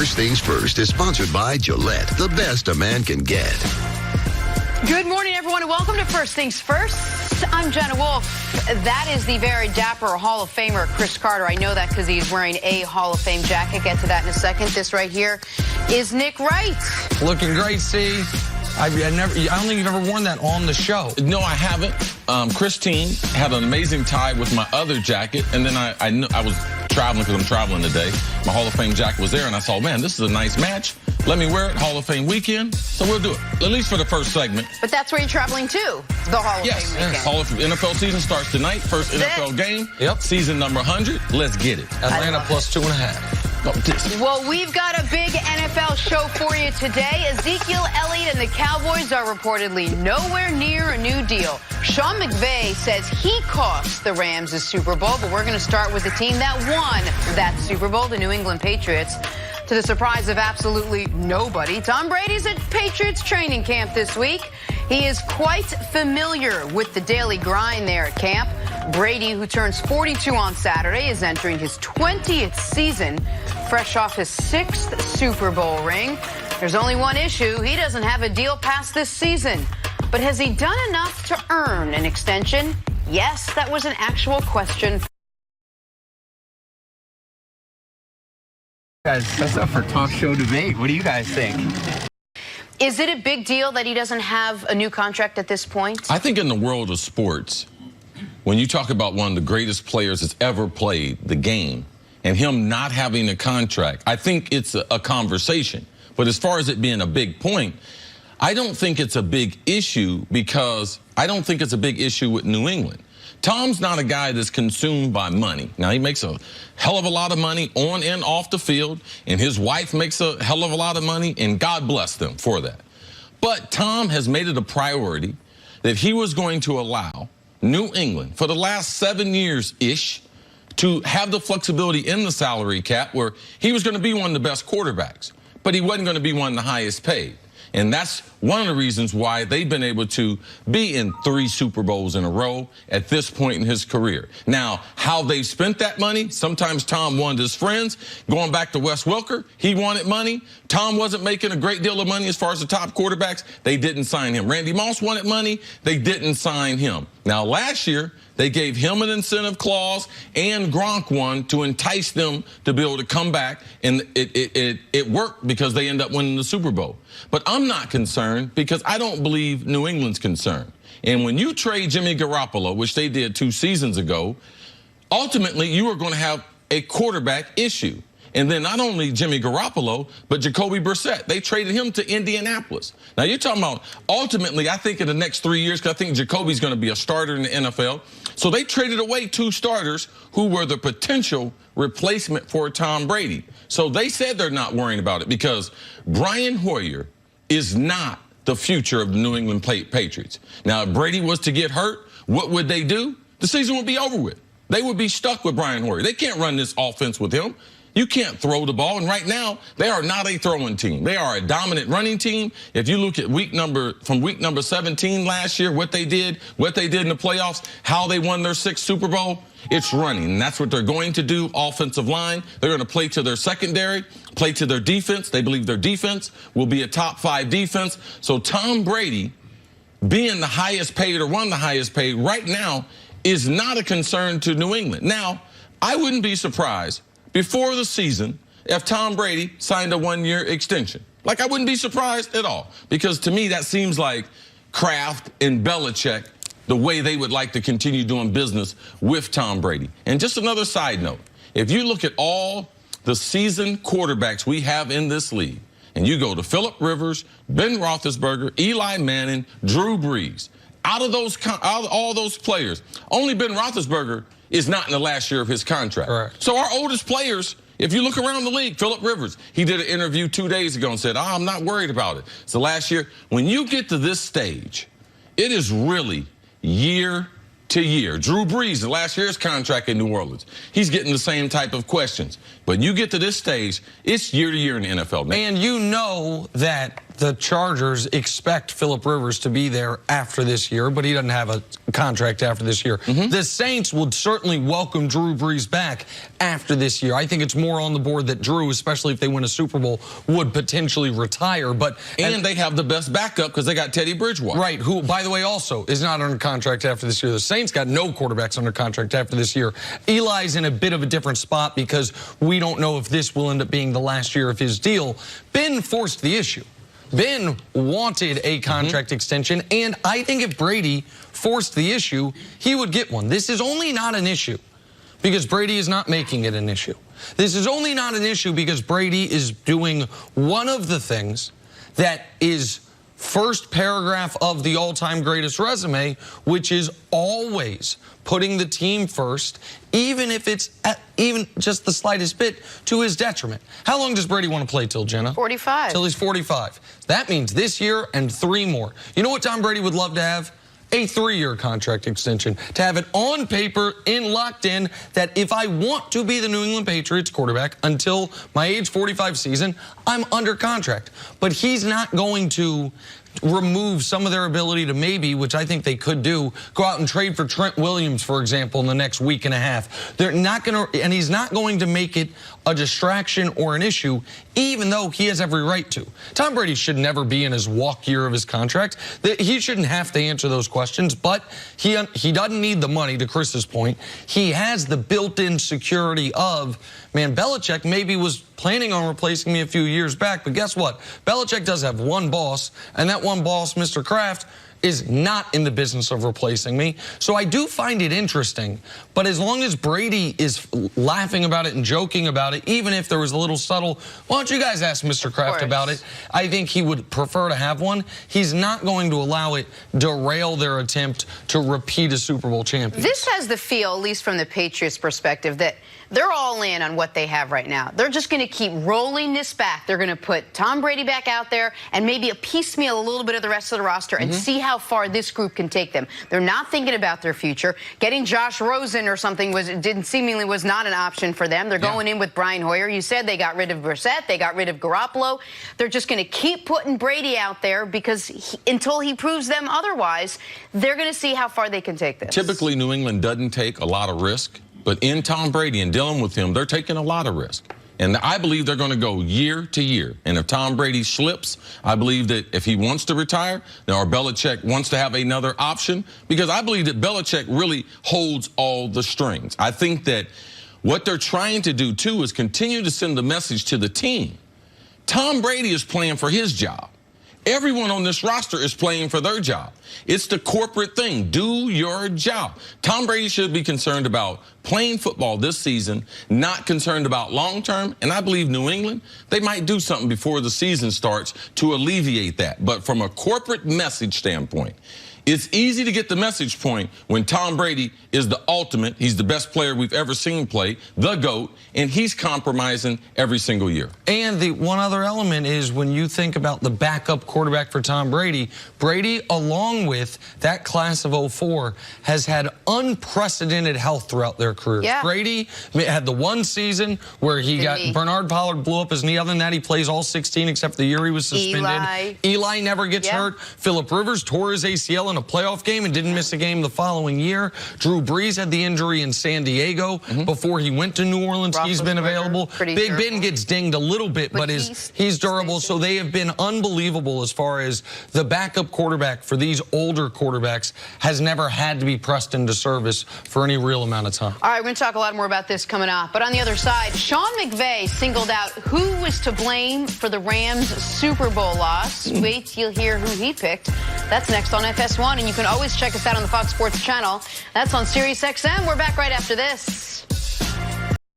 First Things First is sponsored by Gillette, the best a man can get. Good morning, everyone, and welcome to First Things First. I'm Jenna Wolf. That is the very dapper Hall of Famer, Chris Carter. I know that because he's wearing a Hall of Fame jacket. Get to that in a second. This right here is Nick Wright. Looking great, Steve. I don't think you've ever worn that on the show. No, I haven't. Christine had an amazing tie with my other jacket, and then I knew I was traveling because I'm traveling today. My Hall of Fame jacket was there, and I saw, man, this is a nice match. Let me wear it, Hall of Fame weekend. So we'll do it, at least for the first segment. But that's where you're traveling to, the Hall of Fame weekend. Hall of NFL season starts tonight. First NFL game. Yep. Season number 100. Let's get it. Atlanta plus 2.5. Well, we've got a big NFL show for you today. Ezekiel Elliott and the Cowboys are reportedly nowhere near a new deal. Sean McVay says he cost the Rams a Super Bowl, but we're going to start with the team that won that Super Bowl, the New England Patriots. To the surprise of absolutely nobody, Tom Brady's at Patriots training camp this week. He is quite familiar with the daily grind there at camp. Brady, who turns 42 on Saturday, is entering his 20th season, fresh off his 6th Super Bowl ring. There's only one issue. He doesn't have a deal past this season. But has he done enough to earn an extension? Yes, that was an actual question. Guys, that's up for talk show debate. What do you guys think? Is it a big deal that he doesn't have a new contract at this point? I think in the world of sports, when you talk about one of the greatest players that's ever played the game and him not having a contract, I think it's a conversation. But as far as it being a big point, I don't think it's a big issue because I don't think it's a big issue with New England. Tom's not a guy that's consumed by money. Now, he makes a hell of a lot of money on and off the field, and his wife makes a hell of a lot of money, and God bless them for that. But Tom has made it a priority that he was going to allow New England for the last 7 years-ish to have the flexibility in the salary cap where he was going to be one of the best quarterbacks, but he wasn't going to be one of the highest paid. And that's one of the reasons why they've been able to be in 3 Super Bowls in a row at this point in his career. Now, how they spent that money, sometimes Tom wanted his friends. Going back to Wes Welker, he wanted money. Tom wasn't making a great deal of money as far as the top quarterbacks. They didn't sign him. Randy Moss wanted money. They didn't sign him. Now, last year, they gave him an incentive clause and Gronk one to entice them to be able to come back, and it worked because they end up winning the Super Bowl. But I'm not concerned because I don't believe New England's concerned. And when you trade Jimmy Garoppolo, which they did 2 seasons ago, ultimately you are going to have a quarterback issue. And then not only Jimmy Garoppolo, but Jacoby Brissett. They traded him to Indianapolis. Now, you're talking about ultimately, I think in the next 3 years, because I think Jacoby's going to be a starter in the NFL. So they traded away 2 starters who were the potential replacement for Tom Brady. So they said they're not worrying about it because Brian Hoyer is not the future of the New England Patriots. Now, if Brady was to get hurt, what would they do? The season would be over with. They would be stuck with Brian Hoyer. They can't run this offense with him. You can't throw the ball, and right now, they are not a throwing team. They are a dominant running team. If you look at from week number 17 last year, what they did in the playoffs, how they won their 6th Super Bowl, it's running. And that's what they're going to do, offensive line. They're going to play to their secondary, play to their defense. They believe their defense will be a top 5 defense. So Tom Brady, being the highest paid or one of the highest paid right now, is not a concern to New England. Now, I wouldn't be surprised before the season if Tom Brady signed a 1-year extension. Like, I wouldn't be surprised at all, because to me that seems like Kraft and Belichick, the way they would like to continue doing business with Tom Brady. And just another side note, if you look at all the seasoned quarterbacks we have in this league, and you go to Phillip Rivers, Ben Roethlisberger, Eli Manning, Drew Brees, out of all those players, only Ben Roethlisberger is not in the last year of his contract. Correct. So our oldest players, if you look around the league, Phillip Rivers, he did an interview 2 days ago and said, I'm not worried about it. It's the last year. When you get to this stage, it is really year to year. Drew Brees, the last year's contract in New Orleans, he's getting the same type of questions. But you get to this stage, it's year to year in the NFL. And you know that the Chargers expect Phillip Rivers to be there after this year, but he doesn't have a contract after this year. The Saints would certainly welcome Drew Brees back after this year. I think it's more on the board that Drew, especially if they win a Super Bowl, would potentially retire. And they have the best backup because they got Teddy Bridgewater. Right, who, by the way, also is not under contract after this year. The Saints got no quarterbacks under contract after this year. Eli's in a bit of a different spot because we don't know if this will end up being the last year of his deal. Ben forced the issue. Ben wanted a contract extension, and I think if Brady forced the issue, he would get one. This is only not an issue because Brady is not making it an issue. This is only not an issue because Brady is doing one of the things that is first paragraph of the all-time greatest resume, which is always putting the team first, even if it's even just the slightest bit to his detriment. How long does Brady want to play till, Jenna? 45. Till he's 45. That means this year and 3 more. You know what Tom Brady would love to have? A 3-year contract extension. To have it on paper, locked in, that if I want to be the New England Patriots quarterback until my age 45 season, I'm under contract. But he's not going to remove some of their ability to maybe, which I think they could do, go out and trade for Trent Williams, for example, in the next week and a half. They're not going to, and he's not going to make it a distraction or an issue, even though he has every right to. Tom Brady should never be in his walk year of his contract. He shouldn't have to answer those questions, but he doesn't need the money, to Chris's point. He has the built-in security of, man, Belichick maybe was planning on replacing me a few years back, but guess what? Belichick does have one boss, and that one boss, Mr. Kraft, is not in the business of replacing me. So I do find it interesting, but as long as Brady is laughing about it and joking about it, even if there was a little subtle, why don't you guys ask Mr. Kraft about it? I think he would prefer to have one. He's not going to allow it derail their attempt to repeat a Super Bowl champion. This has the feel, at least from the Patriots' perspective, that they're all in on what they have right now. They're just going to keep rolling this back. They're going to put Tom Brady back out there and maybe a piecemeal a little bit of the rest of the roster and see how far this group can take them. They're not thinking about their future. Getting Josh Rosen or something was not an option for them. They're going in with Brian Hoyer. You said they got rid of Brissett. They got rid of Garoppolo. They're just going to keep putting Brady out there because until he proves them otherwise, they're going to see how far they can take this. Typically, New England doesn't take a lot of risk. But in Tom Brady and dealing with him, they're taking a lot of risk. And I believe they're going to go year to year. And if Tom Brady slips, I believe that if he wants to retire, or Belichick wants to have another option, because I believe that Belichick really holds all the strings. I think that what they're trying to do, too, is continue to send the message to the team. Tom Brady is playing for his job. Everyone on this roster is playing for their job. It's the corporate thing. Do your job. Tom Brady should be concerned about playing football this season, not concerned about long-term. And I believe New England, they might do something before the season starts to alleviate that. But from a corporate message standpoint, it's easy to get the message point when Tom Brady is the ultimate. He's the best player we've ever seen play, the GOAT, and he's compromising every single year. And the one other element is when you think about the backup quarterback for Tom Brady, Brady, along with that class of 04, has had unprecedented health throughout their careers. Brady had the one season where he got Bernard Pollard blew up his knee. Other than that, he plays all 16 except the year he was suspended. Eli never gets hurt. Phillip Rivers tore his ACL in a playoff game and didn't miss a game the following year. Drew Brees had the injury in San Diego before he went to New Orleans. He's been available. Big Ben gets dinged a little bit, but he's durable. So they have been unbelievable as far as the backup quarterback for these older quarterbacks has never had to be pressed into service for any real amount of time. All right, we're going to talk a lot more about this coming up. But on the other side, Sean McVay singled out who was to blame for the Rams' Super Bowl loss. Wait till you'll hear who he picked. That's next on FS1, and you can always check us out on the Fox Sports channel. That's on Sirius XM. We're back right after this.